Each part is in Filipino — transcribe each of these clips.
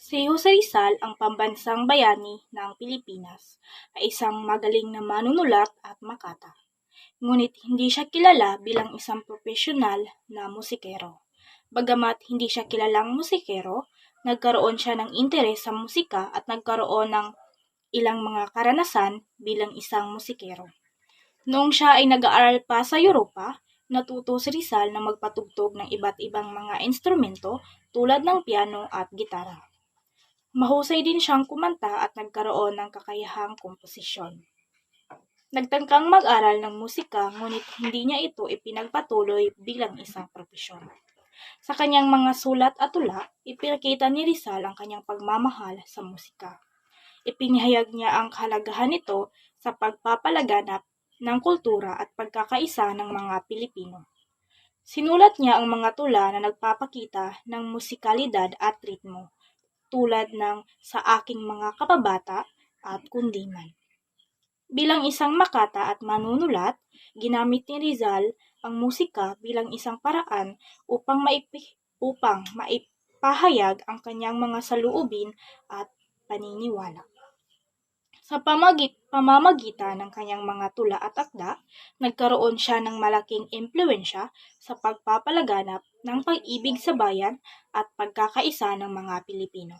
Si Jose Rizal, ang pambansang bayani ng Pilipinas, ay isang magaling na manunulat at makata. Ngunit hindi siya kilala bilang isang profesional na musikero. Bagamat hindi siya kilalang musikero, nagkaroon siya ng interes sa musika at nagkaroon ng ilang mga karanasan bilang isang musikero. Noong siya ay nag-aaral pa sa Europa, natuto si Rizal na magpatugtog ng iba't ibang mga instrumento tulad ng piano at gitara. Mahusay din siyang kumanta at nagkaroon ng kakayahang komposisyon. Nagtangkang mag-aral ng musika ngunit hindi niya ito ipinagpatuloy bilang isang propesyon. Sa kanyang mga sulat at tula, ipinakita ni Rizal ang kanyang pagmamahal sa musika. Ipinahayag niya ang kahalagahan nito sa pagpapalaganap ng kultura at pagkakaisa ng mga Pilipino. Sinulat niya ang mga tula na nagpapakita ng musikalidad at ritmo, tulad ng Sa Aking Mga Kababata at Kundiman. Bilang isang makata at manunulat, ginamit ni Rizal ang musika bilang isang paraan upang maipahayag ang kanyang mga saloobin at paniniwala. Sa pamamagitan ng kanyang mga tula at akda, nagkaroon siya ng malaking impluwensya sa pagpapalaganap ng pag-ibig sa bayan at pagkakaisa ng mga Pilipino.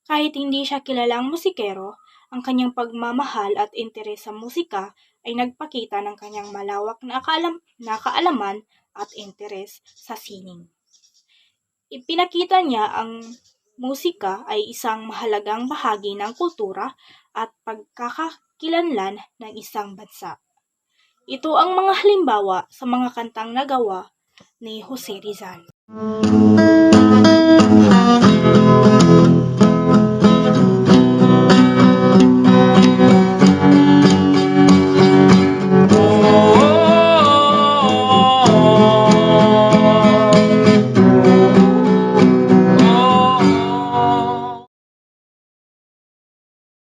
Kahit hindi siya kilalang musikero, ang kanyang pagmamahal at interes sa musika ay nagpakita ng kanyang malawak na kaalaman at interes sa sining. Ipinakita niya ang musika ay isang mahalagang bahagi ng kultura at pagkakakilanlan ng isang bansa. Ito ang mga halimbawa sa mga kantang nagawa ni Jose Rizal.